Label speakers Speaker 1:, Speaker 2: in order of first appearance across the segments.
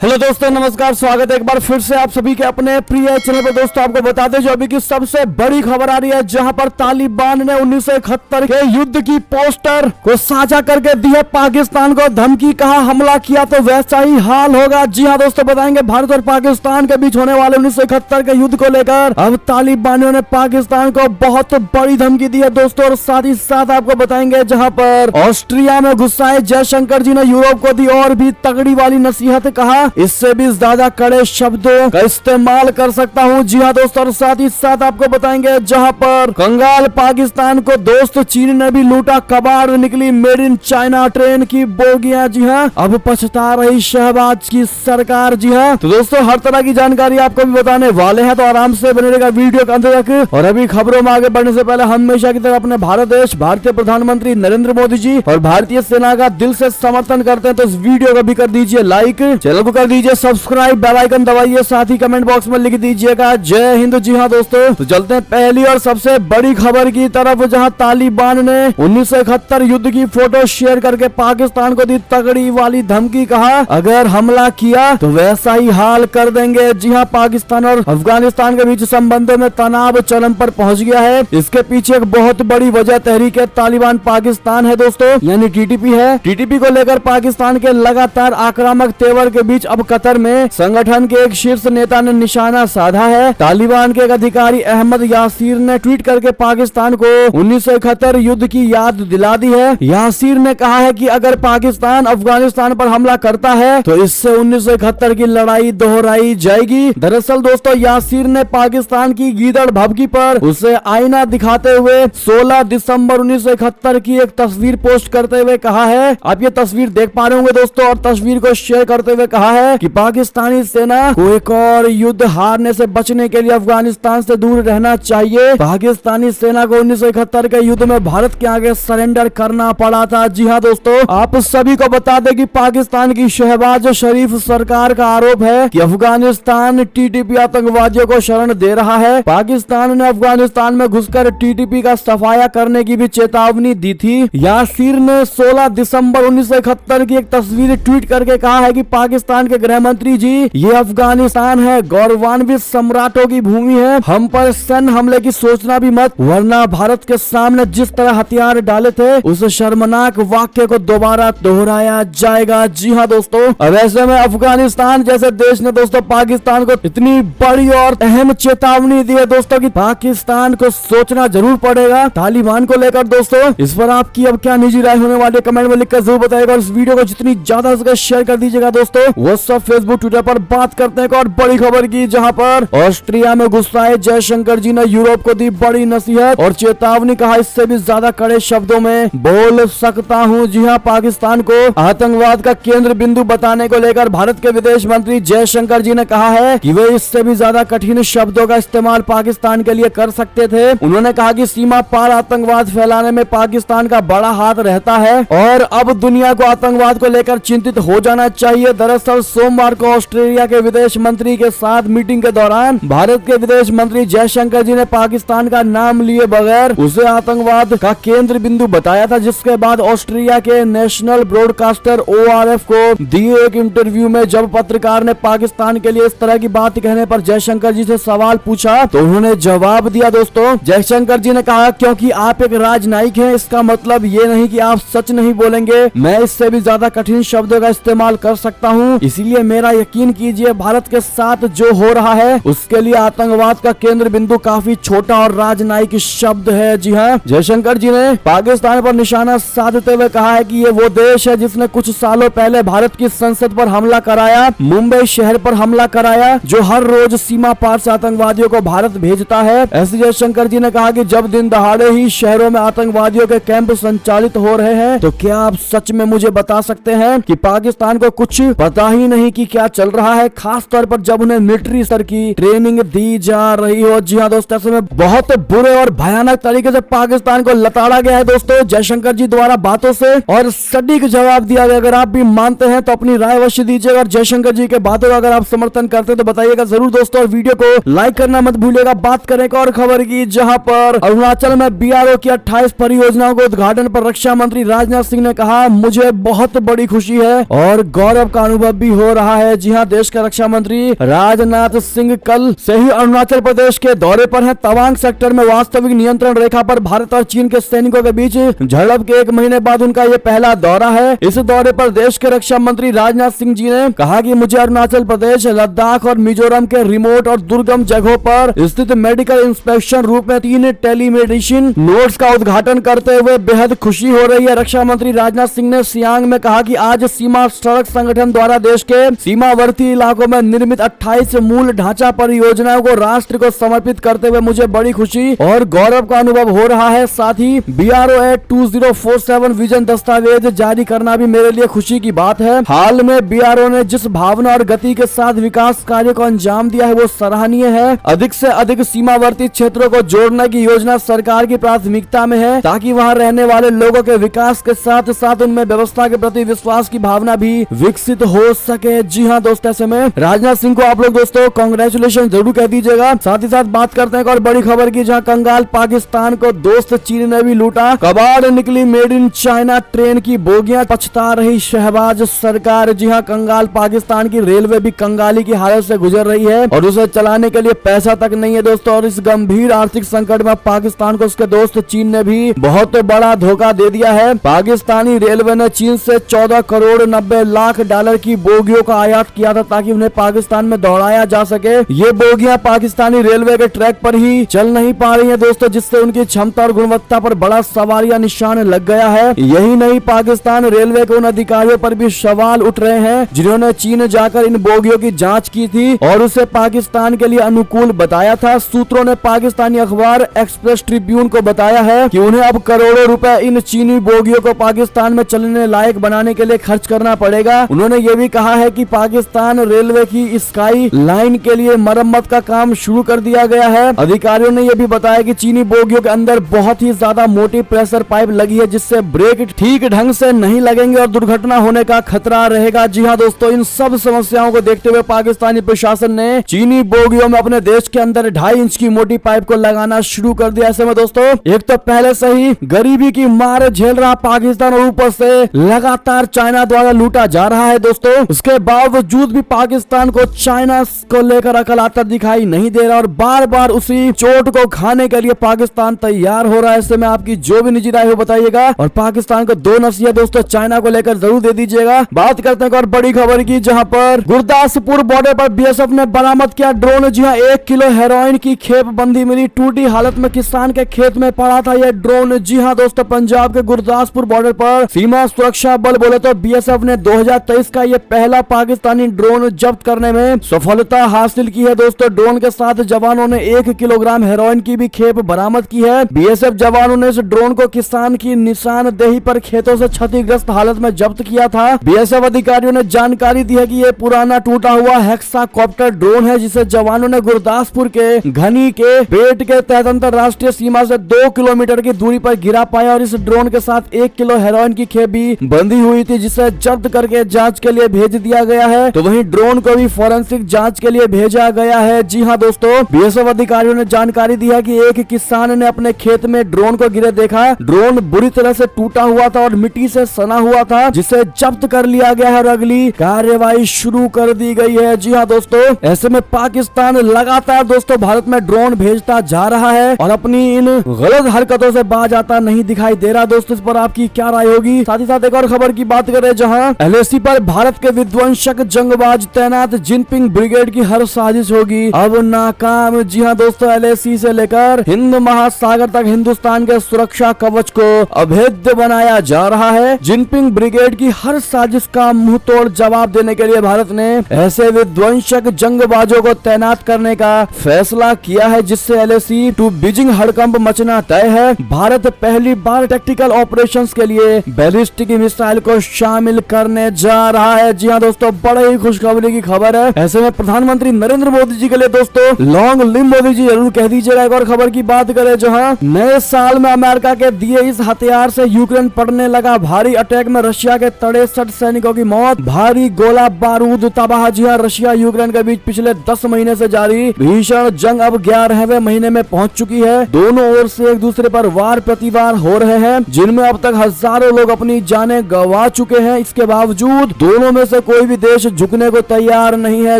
Speaker 1: Hello दोस्तों, नमस्कार। स्वागत है एक बार फिर से आप सभी के अपने प्रिय चैनल पर। दोस्तों, आपको बताते जो अभी की सबसे बड़ी खबर आ रही है, जहां पर तालिबान ने 1971 के युद्ध की पोस्टर को साझा करके दी है पाकिस्तान को धमकी। कहा हमला किया तो वैसा ही हाल होगा। जी हां दोस्तों, बताएंगे भारत और पाकिस्तान के बीच होने वाले 1971 के युद्ध को लेकर अब तालिबानियों ने पाकिस्तान को बहुत बड़ी धमकी दी है दोस्तों। और साथ ही साथ आपको बताएंगे जहां पर ऑस्ट्रिया में गुस्साए जयशंकर जी ने यूरोप को दी और भी तगड़ी वाली नसीहत। कहा इससे भी ज्यादा कड़े शब्दों का इस्तेमाल कर सकता हूं। जी हाँ दोस्तों, और साथ ही साथ आपको बताएंगे जहां पर कंगाल पाकिस्तान को दोस्त चीन ने भी लूटा, कबाड़ निकली मेड इन चाइना ट्रेन की बोगियां। जी हाँ, अब पछता रही शहबाज की सरकार। जी हाँ, तो दोस्तों हर तरह की जानकारी आपको भी बताने वाले हैं, तो आराम से बने रहेगा वीडियो के अंत तक। और अभी खबरों में आगे बढ़ने से पहले हमेशा की तरह अपने भारत देश, भारतीय प्रधानमंत्री नरेंद्र मोदी जी और भारतीय सेना का दिल से समर्थन करते हैं, तो इस वीडियो को भी कर दीजिए लाइक, चैनल को कर दीजिए सब्सक्राइब, बेल आइकन दबाइए, साथ ही कमेंट बॉक्स में लिख दीजिएगा जय हिंद। जी हाँ दोस्तों, तो चलते हैं पहली और सबसे बड़ी खबर की तरफ, जहां तालिबान ने 1971 युद्ध की फोटो शेयर करके पाकिस्तान को दी तगड़ी वाली धमकी। कहा अगर हमला किया तो वैसा ही हाल कर देंगे। जी हाँ, पाकिस्तान और अफगानिस्तान के बीच संबंधों में तनाव चरम पर पहुंच गया है। इसके पीछे एक बहुत बड़ी वजह तहरीक तालिबान पाकिस्तान है दोस्तों, यानी टीटीपी है। टीटीपी को लेकर पाकिस्तान के लगातार आक्रामक तेवर के बीच अब कतर में संगठन के एक शीर्ष नेता ने निशाना साधा है। तालिबान के एक अधिकारी अहमद यासीर ने ट्वीट करके पाकिस्तान को 1971 युद्ध की याद दिला दी है। यासीर ने कहा है कि अगर पाकिस्तान अफगानिस्तान पर हमला करता है तो इससे 1971 की लड़ाई दोहराई जाएगी। दरअसल दोस्तों, यासीर ने पाकिस्तान की गीदड़ भभकी पर उसे आईना दिखाते हुए 16 दिसंबर 1971 की एक तस्वीर पोस्ट करते हुए कहा है, आप ये तस्वीर देख पा रहे होंगे दोस्तों, और तस्वीर को शेयर करते हुए कहा है कि पाकिस्तानी सेना को एक और युद्ध हारने से बचने के लिए अफगानिस्तान से दूर रहना चाहिए। पाकिस्तानी सेना को 1971 के युद्ध में भारत के आगे सरेंडर करना पड़ा था। जी हाँ दोस्तों, आप सभी को बता दें कि पाकिस्तान की शहबाज शरीफ सरकार का आरोप है कि अफगानिस्तान टीटीपी आतंकवादियों को शरण दे रहा है। पाकिस्तान ने अफगानिस्तान में घुसकर टीटीपी का सफाया करने की भी चेतावनी दी थी। यासीर ने 16 दिसंबर 1971 की एक तस्वीर ट्वीट करके कहा है कि पाकिस्तान के गृह मंत्री जी, ये अफगानिस्तान है, गौरवान्वित सम्राटों की भूमि है, हम पर सैन्य हमले की सोचना भी मत, वरना भारत के सामने जिस तरह हथियार डाले थे उस शर्मनाक वाक्य को दोबारा दोहराया जाएगा। जी हाँ दोस्तों, अब ऐसे में अफगानिस्तान जैसे देश ने दोस्तों पाकिस्तान को इतनी बड़ी और अहम चेतावनी दी है दोस्तों कि पाकिस्तान को सोचना जरूर पड़ेगा तालिबान को लेकर। दोस्तों, इस पर आपकी अब क्या निजी राय होने वाली है, कमेंट में लिखकर जरूर बताइएगा। और इस वीडियो को जितनी ज्यादा हो सके शेयर कर दीजिएगा दोस्तों। व्हाट्सएप, फेसबुक, ट्विटर पर बात करते हैं और बड़ी खबर की, जहां पर ऑस्ट्रिया में गुस्साए जयशंकर जी ने यूरोप को दी बड़ी नसीहत और चेतावनी। कहा इससे भी ज्यादा कड़े शब्दों में बोल सकता हूं। जी हां, पाकिस्तान को आतंकवाद का केंद्र बिंदु बताने को लेकर भारत के विदेश मंत्री जयशंकर जी ने कहा है कि वे इससे भी ज्यादा कठिन शब्दों का इस्तेमाल पाकिस्तान के लिए कर सकते थे। उन्होंने कहा कि सीमा पार आतंकवाद फैलाने में पाकिस्तान का बड़ा हाथ रहता है और अब दुनिया को आतंकवाद को लेकर चिंतित हो जाना चाहिए। दरअसल सोमवार को ऑस्ट्रेलिया के विदेश मंत्री के साथ मीटिंग के दौरान भारत के विदेश मंत्री जयशंकर जी ने पाकिस्तान का नाम लिए बगैर उसे आतंकवाद का केंद्र बिंदु बताया था, जिसके बाद ऑस्ट्रेलिया के नेशनल ब्रॉडकास्टर ORF को दिए एक इंटरव्यू में जब पत्रकार ने पाकिस्तान के लिए इस तरह की बात कहने पर जयशंकर जी से सवाल पूछा तो उन्होंने जवाब दिया। दोस्तों, जयशंकर जी ने कहा, क्योंकि आप एक राजनयिक हैं, इसका मतलब ये नहीं कि आप सच नहीं बोलेंगे, मैं इससे भी ज्यादा कठिन शब्दों का इस्तेमाल कर सकता हूँ, इसलिए मेरा यकीन कीजिए भारत के साथ जो हो रहा है उसके लिए आतंकवाद का केंद्र बिंदु काफी छोटा और राजनयिक शब्द है। जी हाँ, जयशंकर जी ने पाकिस्तान पर निशाना साधते हुए कहा है कि ये वो देश है जिसने कुछ सालों पहले भारत की संसद पर हमला कराया, मुंबई शहर पर हमला कराया, जो हर रोज सीमा पार से आतंकवादियों को भारत भेजता है। ऐसे जयशंकर जी ने कहा कि जब दिन दहाड़े ही शहरों में आतंकवादियों के कैंप संचालित हो रहे हैं तो क्या आप सच में मुझे बता सकते हैं कि पाकिस्तान को कुछ पता ही नहीं कि क्या चल रहा है, खास तौर पर जब उन्हें मिलिट्री स्तर की ट्रेनिंग दी जा रही हो। जी हाँ दोस्तों, ऐसे में बहुत बुरे और भयानक तरीके से पाकिस्तान को लताड़ा गया है दोस्तों जयशंकर जी द्वारा बातों से, और सटीक जवाब दिया गया। अगर आप भी मानते हैं तो अपनी राय अवश्य दीजिएगा, और जयशंकर जी के बातों का अगर आप समर्थन करते हैं तो बताइएगा जरूर दोस्तों, और वीडियो को लाइक करना मत भूलिएगा। बात करें एक और खबर की, जहां पर अरुणाचल में BRO की 28 परियोजनाओं के उद्घाटन पर रक्षा मंत्री राजनाथ सिंह ने कहा, मुझे बहुत बड़ी खुशी है और गौरव का अनुभव भी हो रहा है। जी हां, देश के रक्षा मंत्री राजनाथ सिंह कल से ही अरुणाचल प्रदेश के दौरे पर हैं। तवांग सेक्टर में वास्तविक नियंत्रण रेखा पर भारत और चीन के सैनिकों के बीच झड़प के 1 महीने बाद उनका ये पहला दौरा है। इस दौरे पर देश के रक्षा मंत्री राजनाथ सिंह जी ने कहा कि मुझे अरुणाचल प्रदेश, लद्दाख और मिजोरम के रिमोट और दुर्गम जगहों पर स्थित मेडिकल इंस्पेक्शन रूप में 3 टेलीमेडिसिन नोड्स का उद्घाटन करते हुए बेहद खुशी हो रही है। रक्षा मंत्री राजनाथ सिंह ने सियांग में कहा कि आज सीमा सड़क संगठन द्वारा देश के सीमावर्ती इलाकों में निर्मित 28 मूल ढांचा परियोजनाओं को राष्ट्र को समर्पित करते हुए मुझे बड़ी खुशी और गौरव का अनुभव हो रहा है। साथ ही BRO 2047 विजन दस्तावेज जारी करना भी मेरे लिए खुशी की बात है। हाल में BRO ने जिस भावना और गति के साथ विकास कार्य को अंजाम दिया है वो सराहनीय है। अधिक से अधिक सीमावर्ती क्षेत्रों को जोड़ने की योजना सरकार की प्राथमिकता में है ताकि वहां रहने वाले लोगों के विकास के साथ साथ उनमें व्यवस्था के प्रति विश्वास की भावना भी विकसित हो सके। जी हाँ दोस्तों, ऐसे में राजनाथ सिंह को आप लोग दोस्तों कांग्रेचुलेशन जरूर कह दीजिएगा। साथ ही साथ बात करते हैं एक और बड़ी खबर की, जहां कंगाल पाकिस्तान को दोस्त चीन ने भी लूटा। कबाड़ निकली मेड इन चाइना ट्रेन की बोगियां, पछता रही शहबाज सरकार। जी हाँ, कंगाल पाकिस्तान की रेलवे भी कंगाली की हालत से गुजर रही है और उसे चलाने के लिए पैसा तक नहीं है दोस्तों। और इस गंभीर आर्थिक संकट में पाकिस्तान को उसके दोस्त चीन ने भी बहुत बड़ा धोखा दे दिया है। पाकिस्तानी रेलवे ने चीन से 14 करोड़ 90 लाख डॉलर की बोगियों का आयात किया था ताकि उन्हें पाकिस्तान में दौड़ाया जा सके। ये बोगियां पाकिस्तानी रेलवे के ट्रैक पर ही चल नहीं पा रही है दोस्तों, जिससे उनकी क्षमता और गुणवत्ता पर बड़ा सवालिया निशान लग गया है। यही नहीं, पाकिस्तान रेलवे के उन अधिकारियों पर भी सवाल उठ रहे हैं जिन्होंने चीन जाकर इन बोगियों की जांच की थी और उसे पाकिस्तान के लिए अनुकूल बताया था। सूत्रों ने पाकिस्तानी अखबार एक्सप्रेस ट्रिब्यून को बताया है कि उन्हें अब करोड़ों रुपए इन चीनी बोगियों को पाकिस्तान में चलने लायक बनाने के लिए खर्च करना पड़ेगा। उन्होंने ये भी कहा है कि पाकिस्तान रेलवे की स्काई लाइन के लिए मरम्मत का काम शुरू कर दिया गया है। अधिकारियों ने यह भी बताया कि चीनी बोगियों के अंदर बहुत ही ज्यादा मोटी प्रेशर पाइप लगी है जिससे ब्रेक ठीक ढंग से नहीं लगेंगे और दुर्घटना होने का खतरा रहेगा। जी हाँ दोस्तों, इन सब समस्याओं को देखते हुए पाकिस्तानी प्रशासन ने चीनी बोगियों में अपने देश के अंदर 2.5 इंच की मोटी पाइप को लगाना शुरू कर दिया। ऐसे में दोस्तों, एक तो पहले से ही गरीबी की मार झेल रहा पाकिस्तान और ऊपर से लगातार चाइना द्वारा लूटा जा रहा है दोस्तों। उसके बावजूद भी पाकिस्तान को चाइना को लेकर अकल आता दिखाई नहीं दे रहा और बार बार उसी चोट को खाने के लिए पाकिस्तान तैयार हो रहा है। ऐसे में आपकी जो भी निजी राय हो बताइएगा और पाकिस्तान को 2 नसीहत दोस्तों चाइना को लेकर जरूर दे दीजिएगा। बात करते हैं और बड़ी खबर की, जहां पर गुरदासपुर बॉर्डर पर BSF ने बरामद किया ड्रोन। जी हाँ, 1 किलो हेरोइन की खेप बंदी मिली। टूटी हालत में किसान के खेत में पड़ा था यह ड्रोन। जी हाँ दोस्तों, पंजाब के गुरदासपुर बॉर्डर पर सीमा सुरक्षा बल बोले तो BSF ने 2023 का यह पहला पाकिस्तानी ड्रोन जब्त करने में सफलता हासिल की है दोस्तों। ड्रोन के साथ जवानों ने 1 किलोग्राम हेरोइन की भी खेप बरामद की है। BSF जवानों ने इस ड्रोन को किसान की निशानदेही पर खेतों से क्षतिग्रस्त हालत में जब्त किया था। BSF अधिकारियों ने जानकारी दी है कि यह पुराना टूटा हुआ हेक्साकॉप्टर ड्रोन है जिसे जवानों ने गुरदासपुर के घनी के पेट के तहत अंतरराष्ट्रीय सीमा से 2 किलोमीटर की दूरी पर गिरा पाया और इस ड्रोन के साथ 1 किलो हेरोइन की खेप भी बंधी हुई थी जिसे जब्त करके जांच के लिए भेज दिया गया है। तो वहीं ड्रोन को भी फोरेंसिक जांच के लिए भेजा गया है। जी हाँ दोस्तों, BSF अधिकारियों ने जानकारी दी है कि एक किसान ने अपने खेत में ड्रोन को गिरे देखा। ड्रोन बुरी तरह से टूटा हुआ था और मिट्टी से सना हुआ था जिसे जब्त कर लिया गया है और अगली कार्यवाही शुरू कर दी गई है। जी हाँ दोस्तों, ऐसे में पाकिस्तान लगातार दोस्तों भारत में ड्रोन भेजता जा रहा है और अपनी इन गलत हरकतों से बाज आता नहीं दिखाई दे रहा। दोस्तों, इस पर आपकी क्या राय होगी? साथ ही साथ एक और खबर की बात करें, जहां LAC पर भारत के विध्वंसक जंगबाज तैनात जिनपिंग ब्रिगेड की हर साजिश होगी अब नाकाम। जी हाँ दोस्तों, LAC से लेकर हिंद महासागर तक हिंदुस्तान के सुरक्षा कवच को अभेद्य बनाया जा रहा है। जिनपिंग ब्रिगेड की हर साजिश का मुंह तोड़ जवाब देने के लिए भारत ने ऐसे विध्वंसक जंगबाजों को तैनात करने का फैसला किया है जिससे LAC टू बीजिंग हड़कंप मचना तय है। भारत पहली बार टैक्टिकल ऑपरेशंस के लिए बैलिस्टिक मिसाइल को शामिल करने जा रहा है। जी हाँ दोस्तों, बड़े ही खुशखबरी की खबर है। ऐसे में प्रधानमंत्री नरेंद्र मोदी जी के लिए दोस्तों लॉन्ग लिव मोदी जी जरूर कह दीजिएगा। एक और खबर की बात करें, जहां नए साल में अमेरिका के दिए इस हथियार से यूक्रेन पड़ने लगा भारी अटैक में रशिया के 63 सैनिकों की मौत, भारी गोला बारूद तबाह। जी हाँ, रशिया यूक्रेन के बीच पिछले 10 महीने से जारी भीषण जंग अब 11वें महीने में पहुंच चुकी है। दोनों ओर से एक दूसरे पर वार प्रतिवार हो रहे हैं जिनमें अब तक हजारों लोग अपनी जानें गंवा चुके हैं। इसके बावजूद दोनों में से कोई भी देश झुकने को तैयार नहीं है।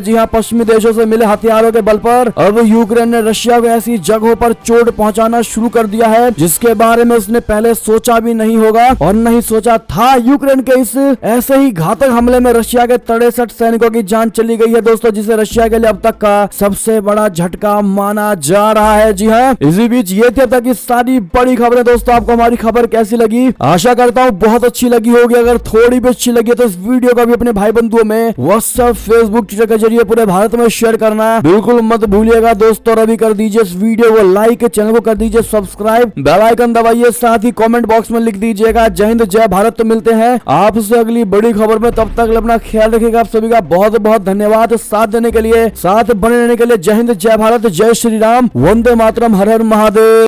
Speaker 1: जी हाँ, पश्चिमी देशों से मिले हथियारों के बल पर अब यूक्रेन ने रशिया को ऐसी जगहों पर चोट पहुंचाना शुरू कर दिया है जिसके बारे में उसने पहले सोचा भी नहीं होगा और नहीं सोचा था। यूक्रेन के इस ऐसे ही घातक हमले में रशिया के 63 सैनिकों की जान चली गई है दोस्तों, जिसे रशिया के लिए अब तक का सबसे बड़ा झटका माना जा रहा है। जी हाँ, इसी बीच ये थी अब तक की सारी बड़ी खबरें। दोस्तों आपको हमारी खबर कैसी लगी? आशा करता हूँ बहुत अच्छी लगी होगी। अगर थोड़ी भी अच्छी लगी तो इस वीडियो को भी अपने भाई बंधुओं में व्हाट्सएप, फेसबुक, ट्विटर के जरिए पूरे भारत में शेयर करना बिल्कुल मत भूलिएगा दोस्तों। अभी कर दीजिए इस वीडियो को लाइक, चैनल को कर दीजिए सब्सक्राइब, बेल आइकन दबाइए, साथ ही कमेंट बॉक्स में लिख दीजिएगा जय हिंद जय भारत। तो मिलते हैं आपसे अगली बड़ी खबर में, तब तक अपना ख्याल रखिएगा। आप सभी का बहुत बहुत धन्यवाद साथ देने के लिए, साथ बने रहने के लिए। जय हिंद जय भारत, जय श्री राम, वंदे मातरम, हर हर महादेव।